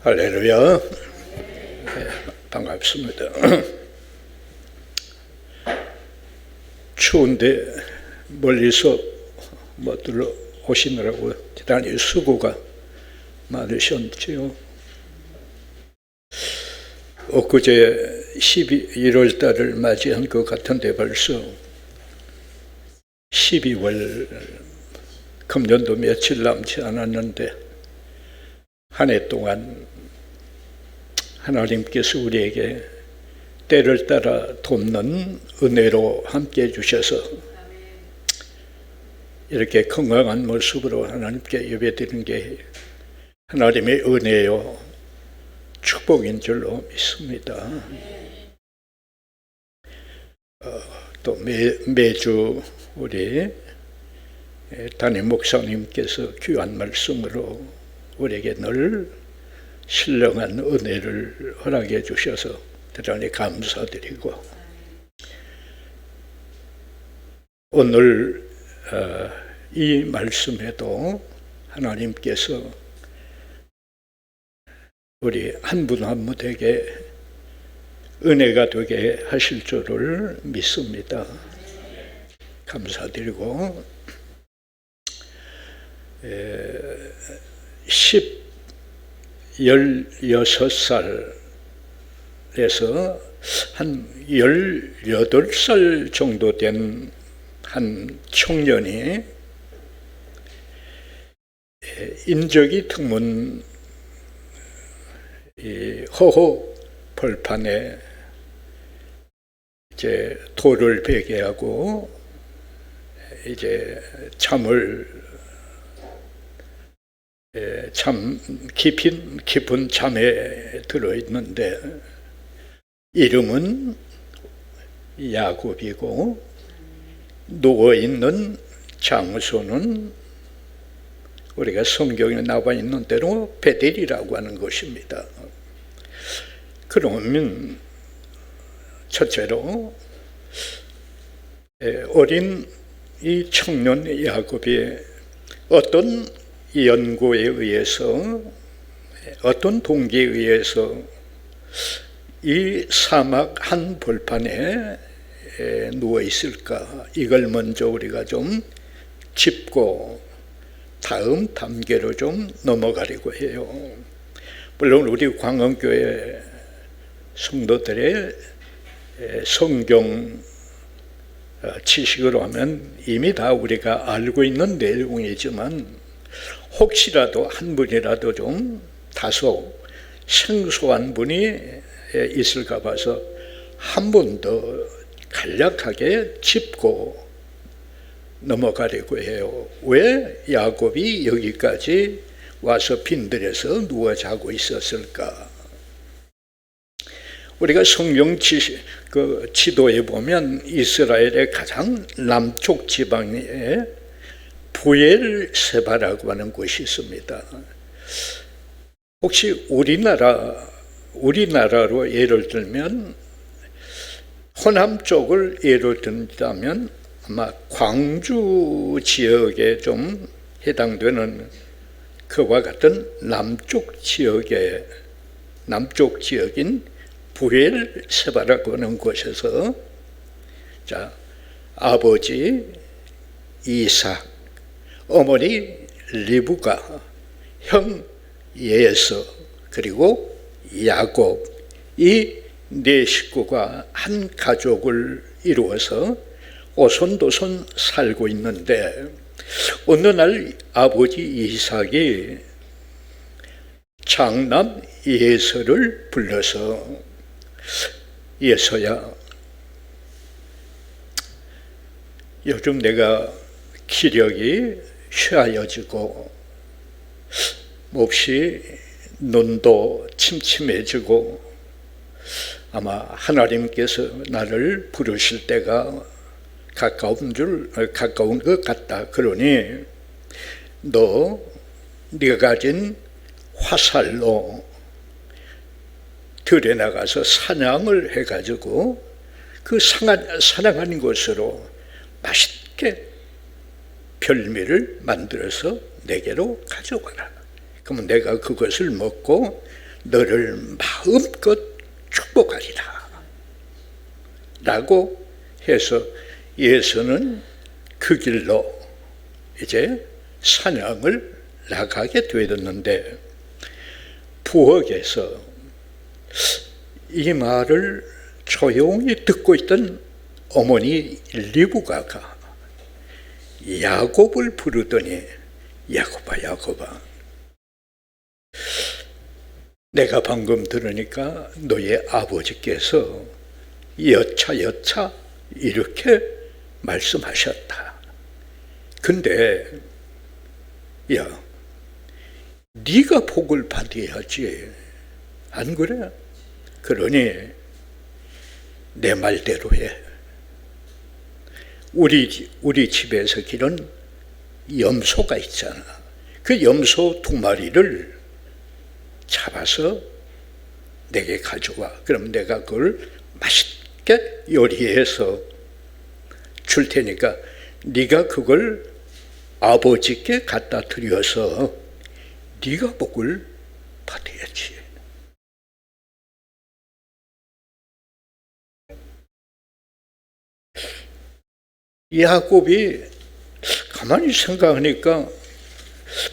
할렐루야. 네, 반갑습니다. 추운데 멀리서 들러 오시느라고 대단히 수고가 많으셨지요. 엊그제 1월 달을 맞이한 것 같은데 벌써 12월 금년도 며칠 남지 않았는데 한 해 동안 하나님께서 우리에게 때를 따라 돕는 은혜로 함께해 주셔서 이렇게 건강한 모습으로 하나님께 예배드리는 게 하나님의 은혜요 축복인 줄로 믿습니다. 또 매주 우리 담임 목사님께서 귀한 말씀으로 우리에게 늘 신령한 은혜를 허락해 주셔서 대단히 감사드리고, 오늘 이 말씀에도 하나님께서 우리 한 분 한 분에게 은혜가 되게 하실 줄을 믿습니다. 감사드리고, 16살에서 한 18살 정도 된 한 청년이 인적이 드문 허허 벌판에 이제 돌을 베게 하고 이제 참 깊은 잠에 들어있는데, 이름은 야곱이고 누워있는 장소는 우리가 성경에 나와 있는 대로 베델이라고 하는 것입니다. 그러면 첫째로 어린 이 청년 야곱이 어떤 연고에 의해서, 어떤 동기에 의해서 이 사막 한 벌판에 누워 있을까, 이걸 먼저 우리가 좀 짚고 다음 단계로 좀 넘어가려고 해요. 물론 우리 광원교회 성도들의 성경 지식으로 하면 이미 다 우리가 알고 있는 내용이지만, 혹시라도 한 분이라도 좀 다소 생소한 분이 있을까 봐서 한 번 더 간략하게 짚고 넘어가려고 해요. 왜 야곱이 여기까지 와서 빈들에서 누워 자고 있었을까? 우리가 성경 지도에 보면 이스라엘의 가장 남쪽 지방에 부엘세바라고 하는 곳이 있습니다. 혹시 우리나라로 예를 들면 호남 쪽을 예를 든다면 아마 광주 지역에 좀 해당되는 그와 같은 남쪽 지역인 부엘세바라고 하는 곳에서 아버지 이삭, 어머니 리브가, 형 예서, 그리고 야곱, 이 네 식구가 한 가족을 이루어서 오손도손 살고 있는데, 어느 날 아버지 이삭이 장남 예서를 불러서, 예서야, 요즘 내가 기력이 쇠하여지고 몹시 눈도 침침해지고 아마 하나님께서 나를 부르실 때가 가까운 것 같다. 그러니 네가 가진 화살로 들에 나가서 사냥을 해가지고 그 사냥한 것으로 맛있게 별미를 만들어서 내게로 가져와라. 그러면 내가 그것을 먹고 너를 마음껏 축복하리라 라고 해서 예수는 그 길로 이제 사냥을 나가게 되었는데, 부엌에서 이 말을 조용히 듣고 있던 어머니 리브가가 야곱을 부르더니, 야곱아, 야곱아, 내가 방금 들으니까 너의 아버지께서 여차 이렇게 말씀하셨다. 근데 야, 네가 복을 받아야지, 안 그래? 그러니 내 말대로 해. 우리 집에서 기른 염소가 있잖아. 그 염소 2마리를 잡아서 내게 가져와. 그럼 내가 그걸 맛있게 요리해서 줄 테니까 네가 그걸 아버지께 갖다 드려서 네가 복을 받아야지. 야곱이 가만히 생각하니까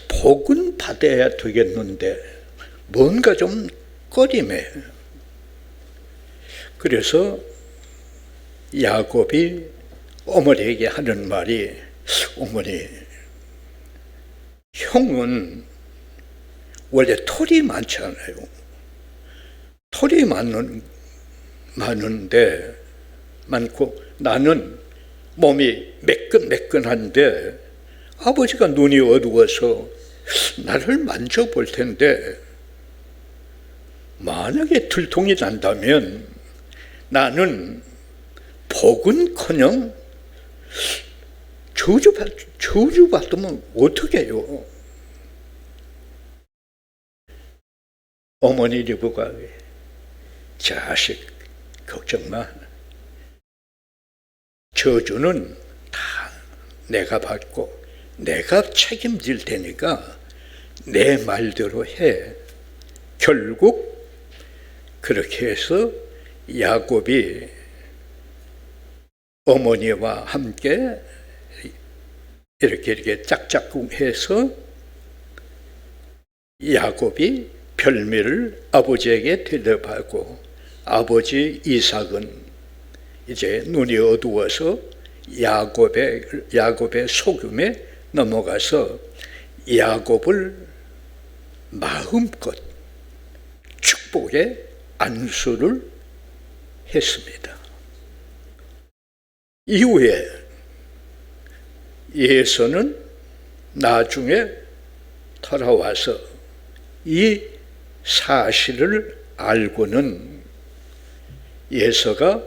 복은 받아야 되겠는데 뭔가 좀 꺼림해. 그래서 야곱이 어머니에게 하는 말이, 어머니, 형은 원래 털이 많잖아요. 털이 많고 나는 몸이 매끈매끈한데 아버지가 눈이 어두워서 나를 만져볼 텐데, 만약에 들통이 난다면 나는 복은커녕 저주받으면 어떡해요? 어머니 리브가, 자식 걱정 마. 저주는 다 내가 받고 내가 책임질 테니까 내 말대로 해. 결국 그렇게 해서 야곱이 어머니와 함께 이렇게 짝짝꿍해서 야곱이 별미를 아버지에게 대접하고, 아버지 이삭은 이제 눈이 어두워서 야곱의 속임에 넘어가서 야곱을 마음껏 축복의 안수를 했습니다. 이후에 예서는 나중에 돌아와서 이 사실을 알고는 예서가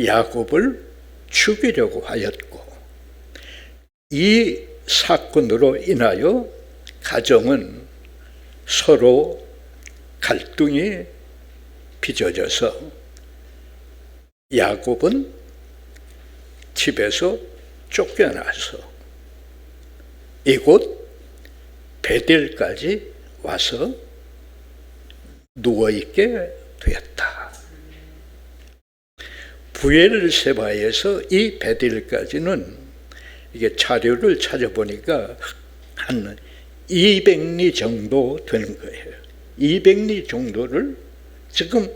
야곱을 죽이려고 하였고, 이 사건으로 인하여 가정은 서로 갈등이 빚어져서 야곱은 집에서 쫓겨나서 이곳 베델까지 와서 누워있게 되었다. 부엘세바에서 이 베델까지는 이게 자료를 찾아보니까 한 200리 정도 되는 거예요. 200리 정도를 지금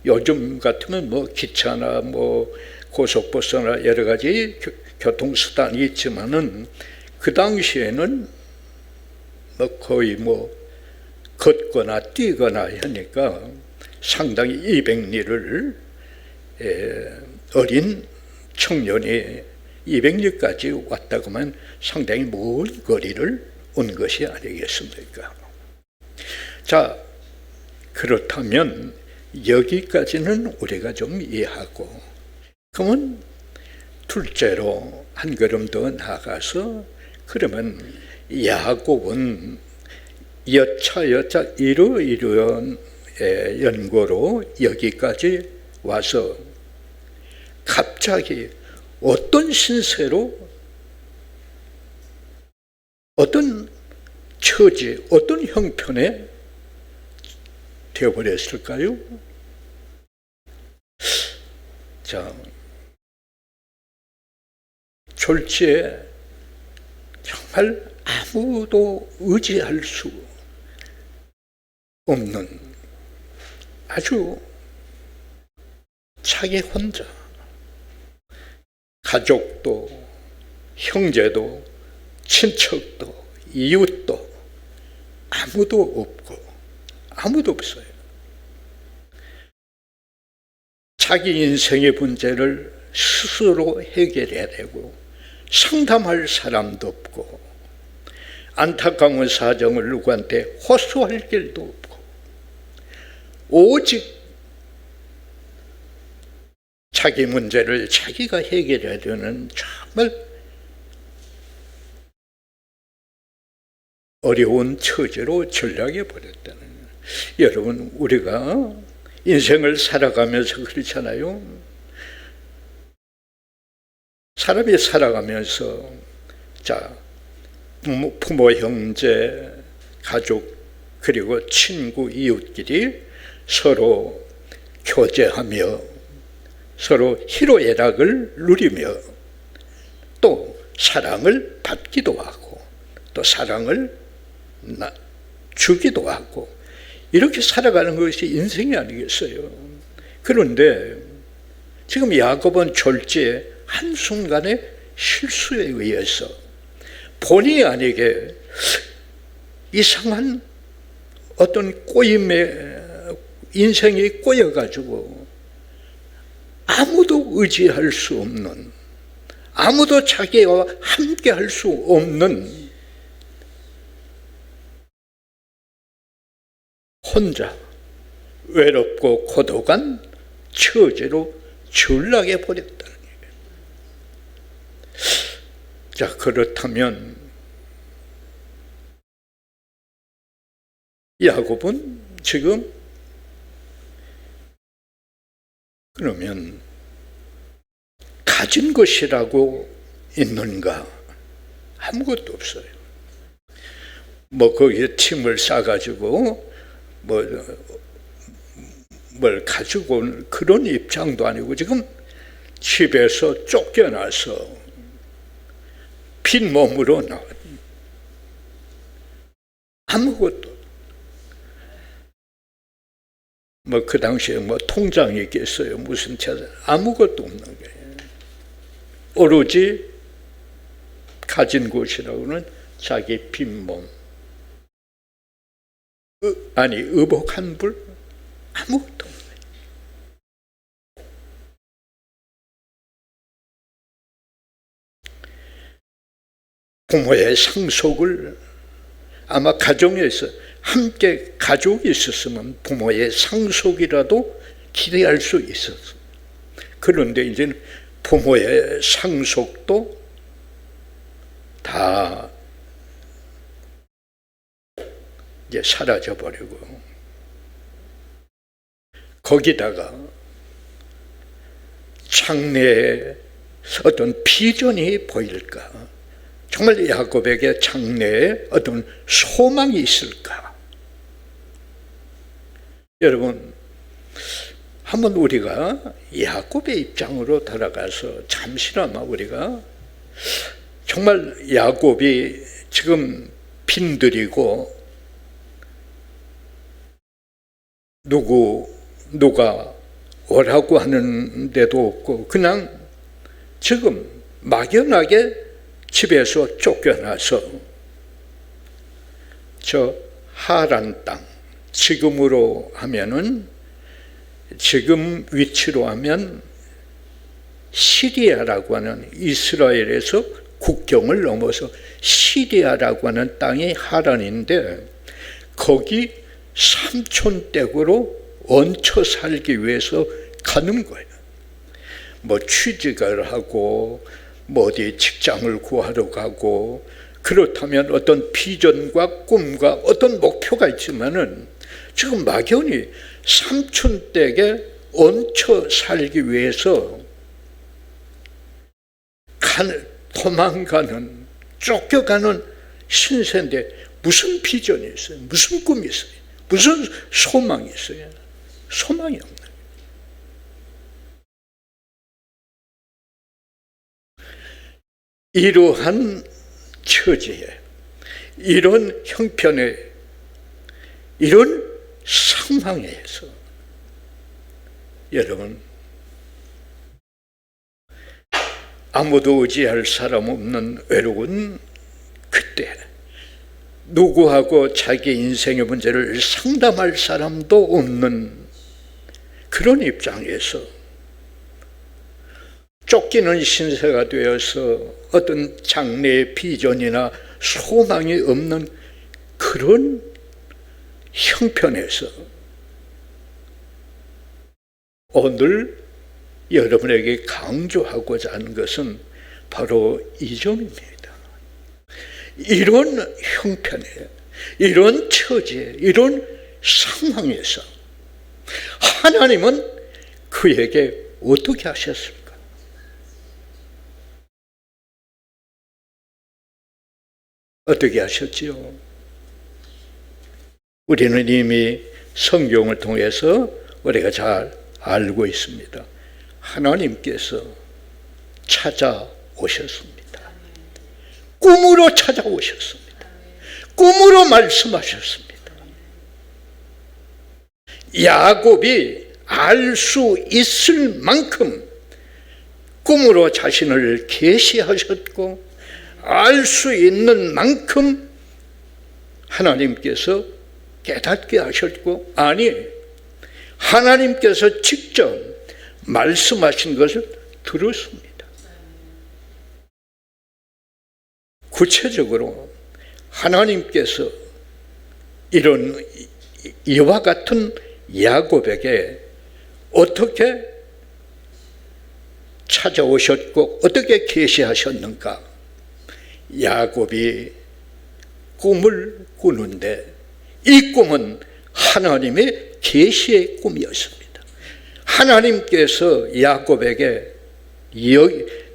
요즘 같으면 뭐 기차나 뭐 고속버스나 여러 가지 교통수단이 있지만은 그 당시에는 뭐 거의 뭐 걷거나 뛰거나 하니까 상당히 200리를 어린 청년이 200리까지 왔다고 하면 상당히 먼 거리를 온 것이 아니겠습니까? 자, 그렇다면 여기까지는 우리가 좀 이해하고, 그러면 둘째로 한 걸음 더 나아가서, 그러면 야곱은 여차 이러이러한 연고로 여기까지 와서 갑자기 어떤 신세로, 어떤 처지, 어떤 형편에 되어버렸을까요? 자, 졸지에 정말 아무도 의지할 수 없는 아주 자기 혼자, 가족도 형제도 친척도 이웃도 아무도 없고 아무도 없어요. 자기 인생의 문제를 스스로 해결해야 되고 상담할 사람도 없고 안타까운 사정을 누구한테 호소할 길도 없고 오직 자기 문제를 자기가 해결해야 되는 정말 어려운 처지로 전락해 버렸다는 거예요. 여러분, 우리가 인생을 살아가면서 그렇잖아요. 사람이 살아가면서 자, 부모, 형제, 가족, 그리고 친구, 이웃끼리 서로 교제하며 서로 희로애락을 누리며 또 사랑을 받기도 하고 또 사랑을 주기도 하고 이렇게 살아가는 것이 인생이 아니겠어요. 그런데 지금 야곱은 졸지에 한순간의 실수에 의해서 본의 아니게 이상한 어떤 꼬임에 인생이 꼬여가지고 아무도 의지할 수 없는, 아무도 자기와 함께 할 수 없는 혼자 외롭고 고독한 처지로 전락해 버렸다는 얘기예요. 자, 그렇다면 야곱은 지금 그러면 가진 것이라고 있는가? 아무것도 없어요. 뭐 거기에 침을 싸가지고 뭘 가지고 온 그런 입장도 아니고 지금 집에서 쫓겨나서 빈몸으로 나왔. 아무것도. 뭐 그 당시에 뭐 통장이 있겠어요. 무슨 재산. 아무것도 없는 거예요. 오로지 가진 것이라고는 자기 빈몸. 아니 의복한 불 아무것도 없네. 부모의 상속을 아마 가정에서 함께 가족이 있었으면 부모의 상속이라도 기대할 수 있었어. 그런데 이제는 부모의 상속도 다 이제 사라져버리고 거기다가 장래에 어떤 비전이 보일까? 정말 야곱에게 장래에 어떤 소망이 있을까? 여러분, 한번 우리가 야곱의 입장으로 돌아가서 잠시나마 우리가 정말 야곱이 지금 빈들이고 누가 오라고 하는 데도 없고 그냥 지금 막연하게 집에서 쫓겨나서 저 하란 땅, 지금으로 하면은 지금 위치로 하면 시리아라고 하는 이스라엘에서 국경을 넘어서 시리아라고 하는 땅이 하란인데 거기 삼촌댁으로 얹혀 살기 위해서 가는 거예요. 뭐 취직을 하고 뭐 어디 직장을 구하러 가고 그렇다면 어떤 비전과 꿈과 어떤 목표가 있지만은 지금 막연히 삼촌댁에 얹혀 살기 위해서 도망가는 쫓겨가는 신세인데 무슨 비전이 있어요? 무슨 꿈이 있어요? 무슨 소망이 있어요? 소망이 없는 거예요. 이러한 처지에, 이런 형편에, 이런 상황에서 여러분, 아무도 의지할 사람 없는 외로운 그때, 누구하고 자기 인생의 문제를 상담할 사람도 없는 그런 입장에서 쫓기는 신세가 되어서 어떤 장래의 비전이나 소망이 없는 그런 형편에서 오늘 여러분에게 강조하고자 하는 것은 바로 이 점입니다. 이런 형편에, 이런 처지에, 이런 상황에서 하나님은 그에게 어떻게 하셨습니까? 어떻게 하셨지요? 우리는 이미 성경을 통해서 우리가 잘 알고 있습니다. 하나님께서 찾아오셨습니다. 꿈으로 찾아오셨습니다. 꿈으로 말씀하셨습니다. 야곱이 알 수 있을 만큼 꿈으로 자신을 계시하셨고, 알 수 있는 만큼 하나님께서 깨닫게 하셨고, 아니, 하나님께서 직접 말씀하신 것을 들었습니다. 구체적으로 하나님께서 이런 이와 같은 야곱에게 어떻게 찾아오셨고 어떻게 계시하셨는가? 야곱이 꿈을 꾸는데 이 꿈은 하나님의 계시의 꿈이었습니다. 하나님께서 야곱에게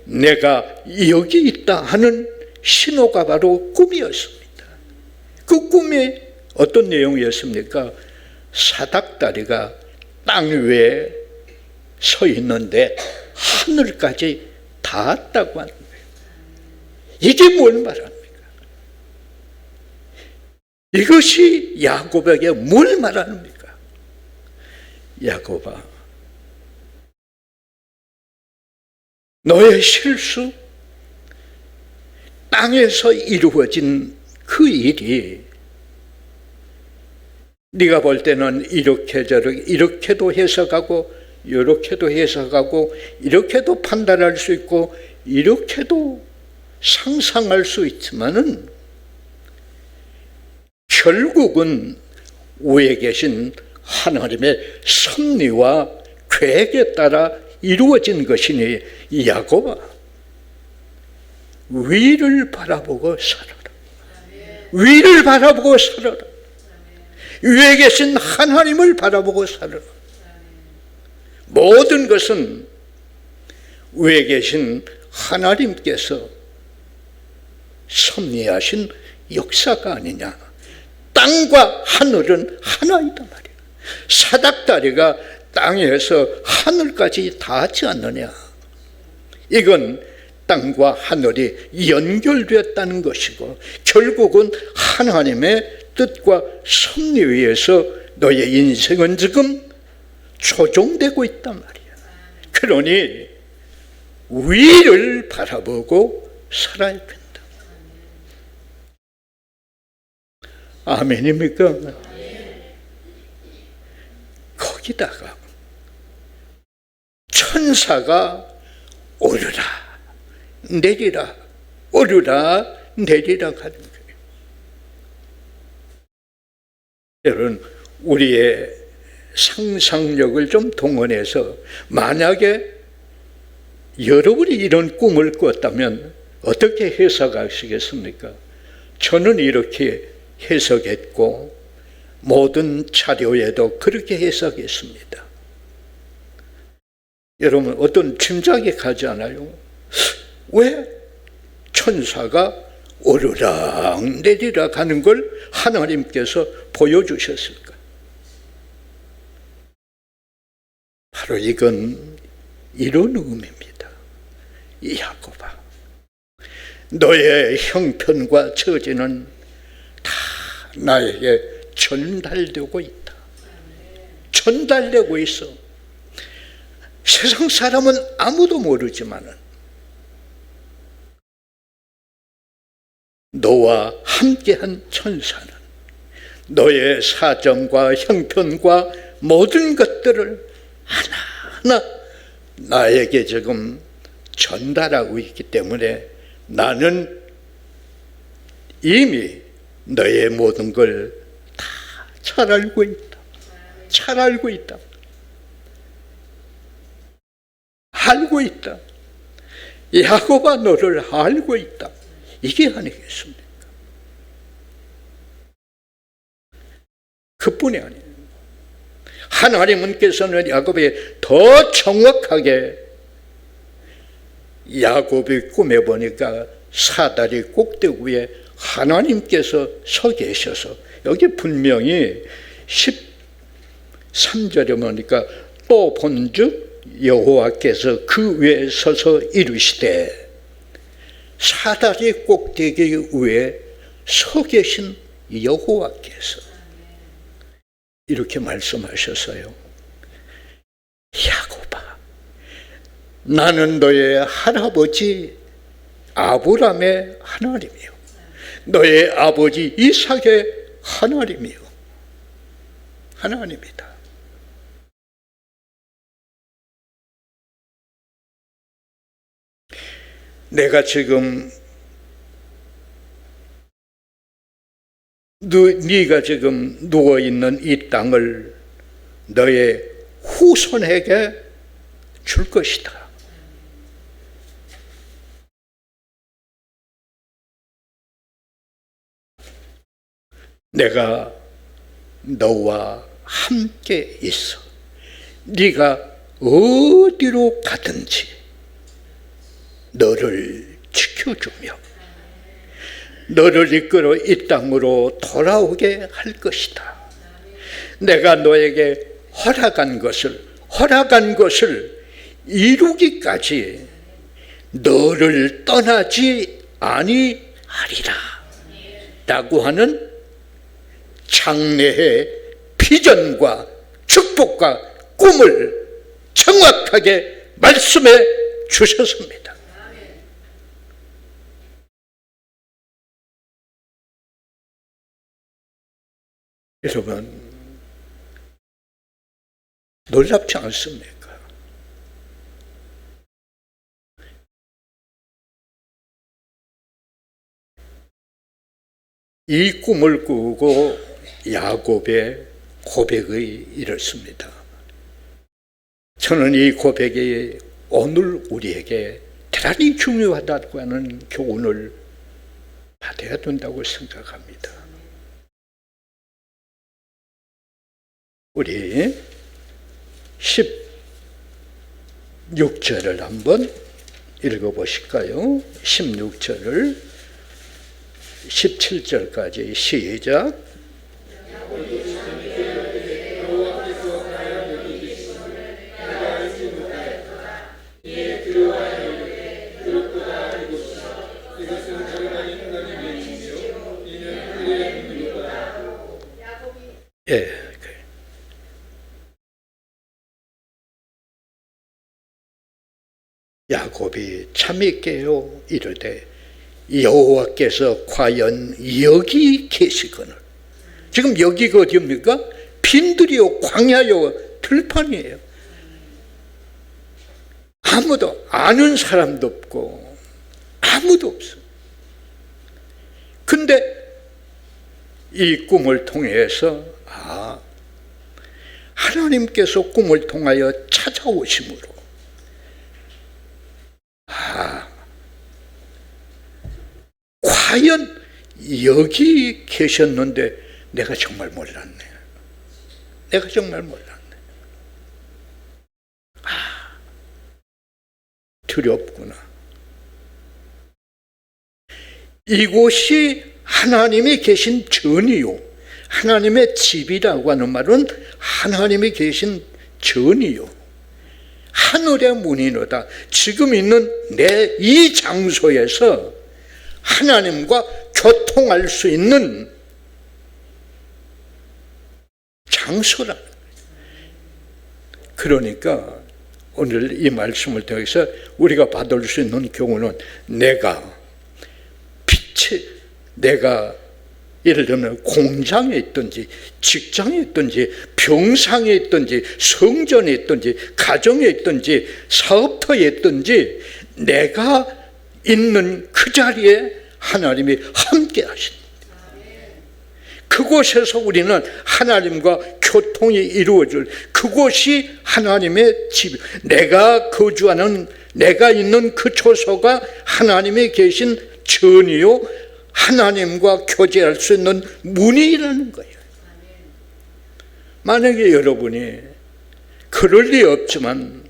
내가 여기 있다 하는 신호가 바로 꿈이었습니다. 그 꿈이 어떤 내용이었습니까? 사닥다리가 땅 위에 서 있는데 하늘까지 닿았다고 하는 거예요. 이게 뭘 말합니까? 이것이 야곱에게 뭘 말합니까? 야곱아, 너의 실수, 땅에서 이루어진 그 일이 네가 볼 때는 이렇게도 해석하고 이렇게도 해석하고 이렇게도 판단할 수 있고 이렇게도 상상할 수 있지만은 결국은 위에 계신 하나님의 섭리와 계획에 따라 이루어진 것이니 야곱아, 위를 바라보고 살아라. 위를 바라보고 살아라. 위에 계신 하나님을 바라보고 살아라. 모든 것은 위에 계신 하나님께서 섭리하신 역사가 아니냐. 땅과 하늘은 하나이다 말이야. 사닥다리가 땅에서 하늘까지 닿지 않느냐. 이건 땅과 하늘이 연결되었다는 것이고 결국은 하나님의 뜻과 섭리 위에서 너의 인생은 지금 조종되고 있단 말이야. 그러니 위를 바라보고 살아야 된다. 아멘입니까? 거기다가 천사가 오르라 내리라 오르라 내리라 하는 거예요. 여러분, 우리의 상상력을 좀 동원해서 만약에 여러분이 이런 꿈을 꿨다면 어떻게 해석하시겠습니까? 저는 이렇게 해석했고 모든 자료에도 그렇게 해석했습니다. 여러분, 어떤 짐작이 가지 않아요? 왜 천사가 오르락 내리락 하는 걸 하나님께서 보여주셨을까? 바로 이건 이런 의미입니다. 야곱아, 너의 형편과 처지는 다 나에게 전달되고 있다. 전달되고 있어. 세상 사람은 아무도 모르지만은 너와 함께한 천사는 너의 사정과 형편과 모든 것들을 하나하나 나에게 지금 전달하고 있기 때문에 나는 이미 너의 모든 걸 다 잘 알고 있다. 잘 알고 있다. 알고 있다. 야곱아, 너를 알고 있다. 이게 아니겠습니까? 그뿐이 아니에요. 하나님께서는 야곱에게 더 정확하게, 야곱이 꿈에 보니까 사다리 꼭대기 위에 하나님께서 서 계셔서, 여기 분명히 13절에 보니까 또 본즉 여호와께서 그 위에 서서 이르시되, 사다리 꼭대기 위에 서 계신 여호와께서 이렇게 말씀하셨어요. 야곱아, 나는 너의 할아버지 아브라함의 하나님이요, 너의 아버지 이삭의 하나님이요, 하나님이다. 내가 지금 네가 지금 누워있는 이 땅을 너의 후손에게 줄 것이다. 내가 너와 함께 있어. 네가 어디로 가든지 너를 지켜주며 너를 이끌어 이 땅으로 돌아오게 할 것이다. 내가 너에게 허락한 것을 이루기까지 너를 떠나지 아니하리라 라고 하는 장래의 비전과 축복과 꿈을 정확하게 말씀해 주셨습니다. 여러분, 놀랍지 않습니까? 이 꿈을 꾸고 야곱의 고백이 이렇습니다. 저는 이 고백이 오늘 우리에게 대단히 중요하다고 하는 교훈을 받아야 된다고 생각합니다. 우리 16절을 한번 읽어보실까요? 16절을 17절까지 시작. 예. 야곱이 참있게요 이르되 여호와께서 과연 여기 계시거늘. 지금 여기가 어디입니까? 빈들이요, 광야요, 들판이에요. 아무도 아는 사람도 없고 아무도 없어. 근데 이 꿈을 통해서 하나님께서 꿈을 통하여 찾아오심으로 과연 여기 계셨는데 내가 정말 몰랐네. 내가 정말 몰랐네. 두렵구나. 이곳이 하나님이 계신 전이요, 하나님의 집이라고 하는 말은 하나님이 계신 전이요, 하늘의 문이로다. 지금 있는 내 이 장소에서 하나님과 교통할 수 있는 장소라. 그러니까 오늘 이 말씀을 통해서 우리가 받을 수 있는 교훈은, 내가 예를 들면 공장에 있든지 직장에 있든지 병상에 있든지 성전에 있든지 가정에 있든지 사업터에 있든지 내가 있는 그 자리에 하나님이 함께 하신다. 그곳에서 우리는 하나님과 교통이 이루어질, 그곳이 하나님의 집, 내가 거주하는, 내가 있는 그 초소가 하나님이 계신 전이요, 하나님과 교제할 수 있는 문이라는 거예요. 만약에 여러분이 그럴 리 없지만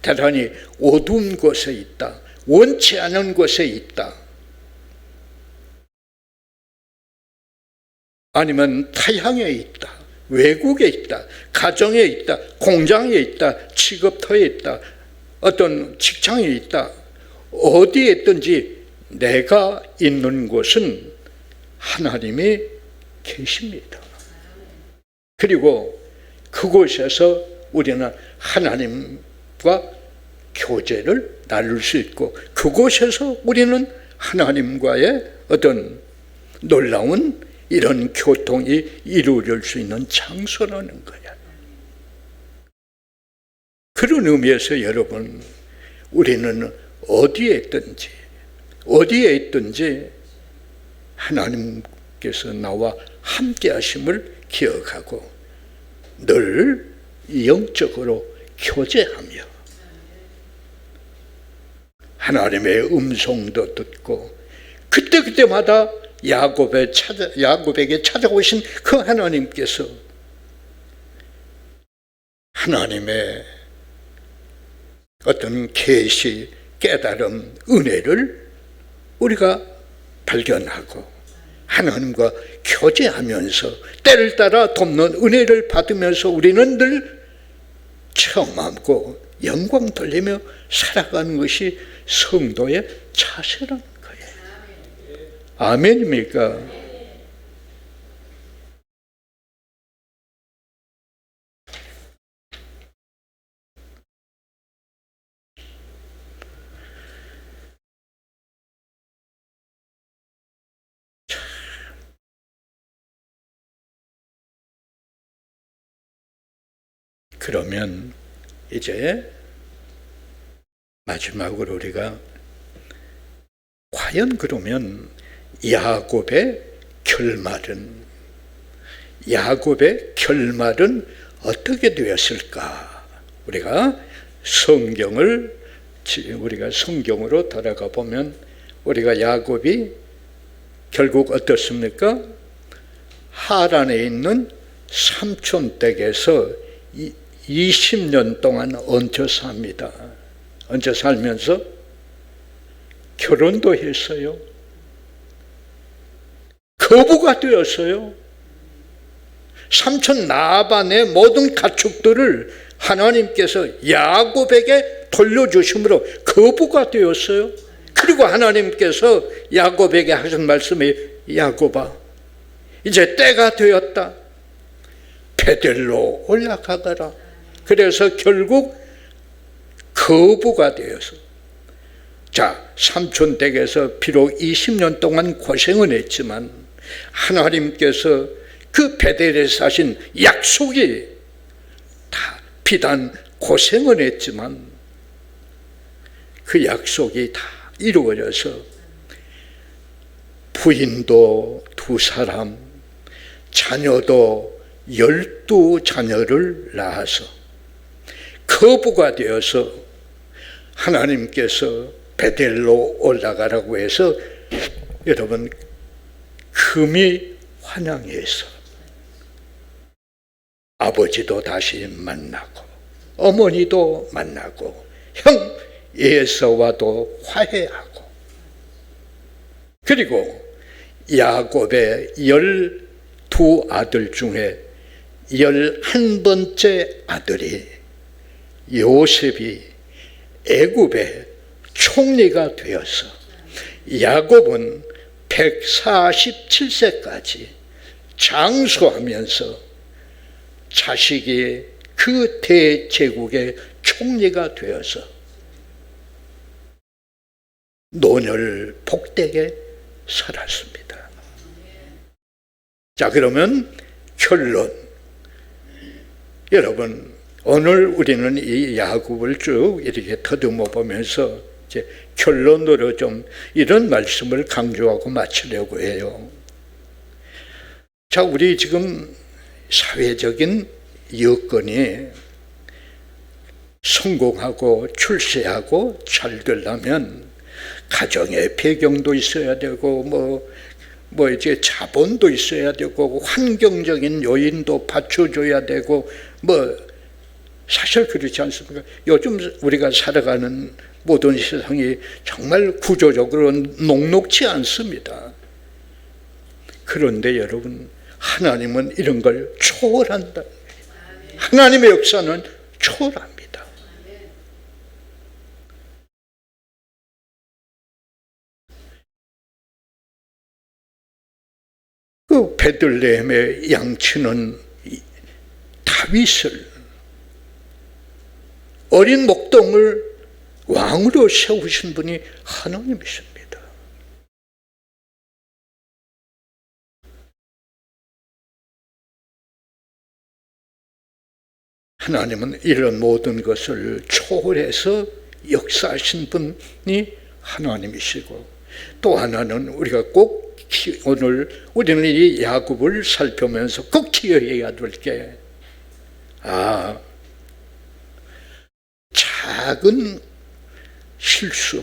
대단히 어두운 곳에 있다, 원치 않은 곳에 있다, 아니면 타향에 있다, 외국에 있다, 가정에 있다, 공장에 있다, 취급터에 있다, 어떤 직장에 있다, 어디에 있든지 내가 있는 곳은 하나님이 계십니다. 그리고 그곳에서 우리는 하나님과 교제를 나눌 수 있고, 그곳에서 우리는 하나님과의 어떤 놀라운 이런 교통이 이루어질 수 있는 장소라는 거야. 그런 의미에서 여러분, 우리는 어디에 있든지 하나님께서 나와 함께 하심을 기억하고 늘 영적으로 교제하며 하나님의 음성도 듣고, 그때마다 야곱에게 찾아오신 그 하나님께서 하나님의 어떤 계시, 깨달음, 은혜를 우리가 발견하고 하나님과 교제하면서 때를 따라 돕는 은혜를 받으면서 우리는 늘 체험하고 영광 돌리며 살아가는 것이 성도의 자세라는 거예요. 아멘입니까? 그러면 이제 마지막으로 우리가 과연 그러면 야곱의 결말은 어떻게 되었을까? 우리가 성경으로 돌아가 보면 우리가 야곱이 결국 어떻습니까? 하란에 있는 삼촌 댁에서 20년 동안 얹혀 삽니다. 얹혀 살면서 결혼도 했어요. 거부가 되었어요. 삼촌 라반의 모든 가축들을 하나님께서 야곱에게 돌려주심으로 거부가 되었어요. 그리고 하나님께서 야곱에게 하신 말씀이, 야곱아, 이제 때가 되었다. 베델로 올라가거라. 그래서 결국 거부가 되어서, 삼촌 댁에서 비록 20년 동안 고생은 했지만 하나님께서 그 베델에서 하신 약속이 다 비단 고생은 했지만 그 약속이 다 이루어져서 부인도 2사람, 자녀도 12자녀를 낳아서 거부가 되어서 하나님께서 베델로 올라가라고 해서 여러분 금이 환영해서 아버지도 다시 만나고 어머니도 만나고 형 에서와도 화해하고, 그리고 야곱의 12아들 중에 11번째 아들이 요셉이 애굽의 총리가 되어서 야곱은 147세까지 장수하면서 자식이 그 대제국의 총리가 되어서 노년을 복되게 살았습니다. 자, 그러면 결론. 여러분, 오늘 우리는 이 야곱을 쭉 이렇게 더듬어 보면서 이제 결론으로 좀 이런 말씀을 강조하고 마치려고 해요. 자, 우리 지금 사회적인 여건이 성공하고 출세하고 잘 되려면 가정의 배경도 있어야 되고 뭐 이제 자본도 있어야 되고 환경적인 요인도 받쳐줘야 되고 사실 그렇지 않습니까? 요즘 우리가 살아가는 모든 세상이 정말 구조적으로 녹록지 않습니다. 그런데 여러분, 하나님은 이런 걸 초월한다. 하나님의 역사는 초월합니다. 그 베들레헴의 양치는 다윗을, 어린 목동을 왕으로 세우신 분이 하나님이십니다. 하나님은 이런 모든 것을 초월해서 역사하신 분이 하나님이시고, 또 하나는 우리가 꼭 오늘 우리는 이 야곱을 살펴보면서 꼭 기억해야 될 게, 작은 실수,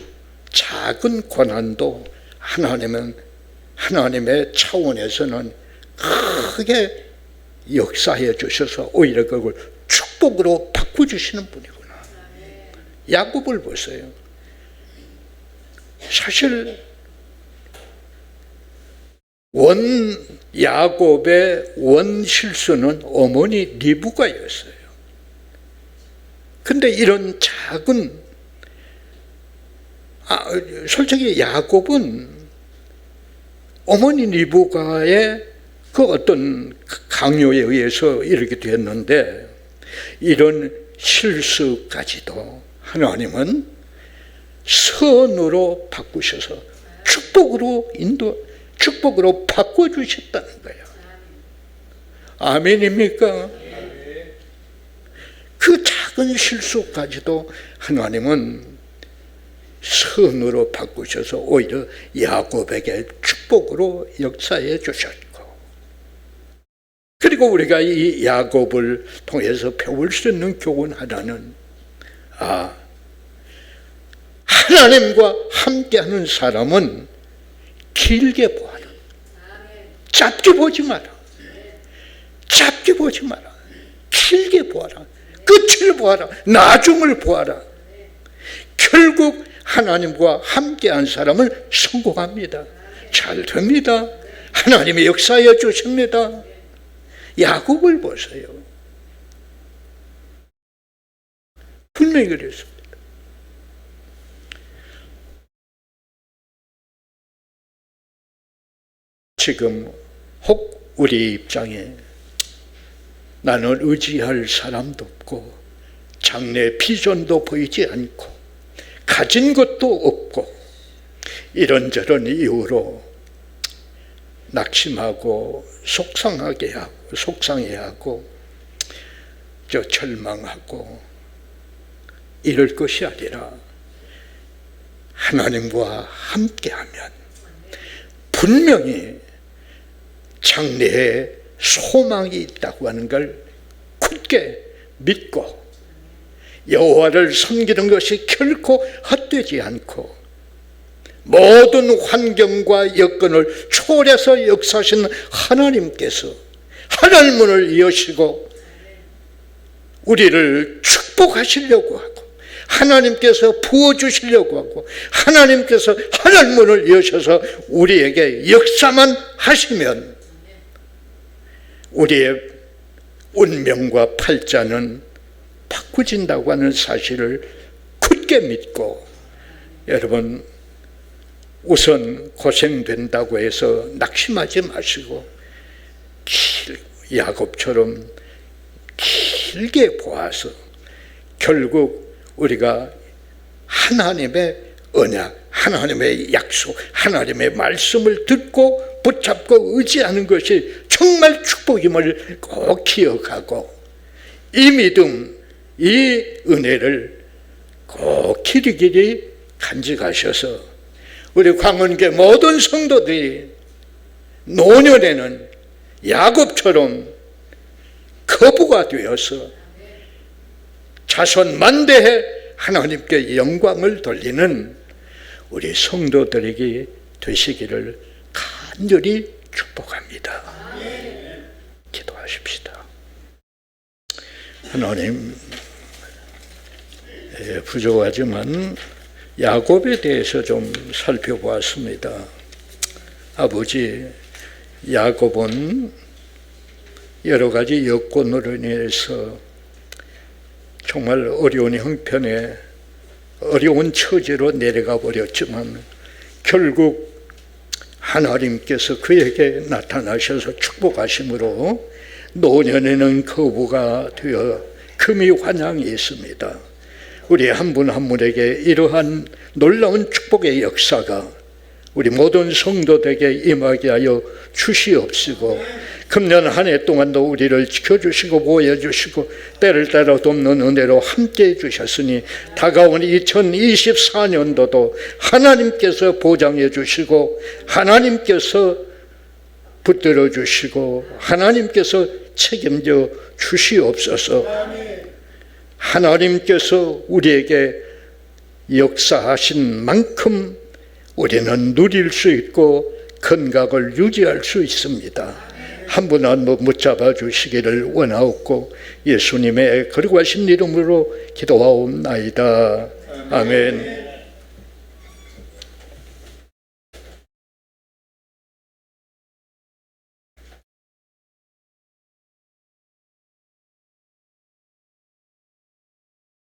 작은 고난도 하나님의 차원에서는 크게 역사해 주셔서 오히려 그걸 축복으로 바꿔주시는 분이구나. 야곱을 보세요. 사실 야곱의 원 실수는 어머니 리브가였어요. 근데 이런 작은, 솔직히 야곱은 어머니 리브가의 그 어떤 강요에 의해서 이렇게 됐는데, 이런 실수까지도 하나님은 선으로 바꾸셔서 축복으로 바꿔주셨다는 거예요. 아멘입니까? 그 작은 실수까지도 하나님은 선으로 바꾸셔서 오히려 야곱에게 축복으로 역사해 주셨고, 그리고 우리가 이 야곱을 통해서 배울 수 있는 교훈 하나는, 하나님과 함께하는 사람은 길게 보아라. 짧게 보지 마라. 짧게 보지 마라. 길게 보아라. 끝을 보아라. 나중을 보아라. 결국 하나님과 함께한 사람은 성공합니다. 잘 됩니다. 하나님의 역사해 주십니다. 야곱을 보세요. 분명히 그랬습니다. 지금 혹 우리 입장에 나는 의지할 사람도 없고 장래 비전도 보이지 않고 가진 것도 없고 이런저런 이유로 낙심하고 속상해하고 절망하고 이럴 것이 아니라, 하나님과 함께하면 분명히 장래에 소망이 있다고 하는 걸 굳게 믿고, 여호와를 섬기는 것이 결코 헛되지 않고 모든 환경과 여건을 초월해서 역사하신 하나님께서 하늘 문을 여시고 우리를 축복하시려고 하고, 하나님께서 부어주시려고 하고, 하나님께서 하늘 문을 여셔서 우리에게 역사만 하시면 우리의 운명과 팔자는 바꾸진다고 하는 사실을 굳게 굳게 믿고, 여러분 우선 고생된다고 해서 낙심하지 마시고 야곱처럼 길게 보아서 결국 우리가 하나님의 언약, 하나님의 약속, 하나님의 말씀을 듣고 붙잡고 의지하는 것이 정말 축복임을 꼭 기억하고, 이 믿음, 이 은혜를 꼭 길이길이 간직하셔서 우리 광원교회 모든 성도들이 노년에는 야곱처럼 거부가 되어서 자손 만대에 하나님께 영광을 돌리는 우리 성도들에게 되시기를 간절히 축복합니다. 기도하십시다. 하나님, 부족하지만 야곱에 대해서 좀 살펴보았습니다. 아버지, 야곱은 여러 가지 여건으로 인해서 정말 어려운 형편에 어려운 처지로 내려가 버렸지만 결국 하나님께서 그에게 나타나셔서 축복하심으로 노년에는 거부가 되어 금이 환향이 있습니다. 우리 한 분 한 분에게 이러한 놀라운 축복의 역사가 우리 모든 성도들에게 임하게 하여 주시옵시고, 금년 한 해 동안도 우리를 지켜주시고 보호해주시고 때를 따라 돕는 은혜로 함께해 주셨으니 다가온 2024년도도 하나님께서 보장해 주시고 하나님께서 붙들어 주시고 하나님께서 책임져 주시옵소서. 하나님께서 우리에게 역사하신 만큼 우리는 누릴 수 있고 건강을 유지할 수 있습니다. 한 분 한 분 붙잡아 주시기를 원하옵고 예수님의 거룩하신 이름으로 기도하옵나이다. 아멘.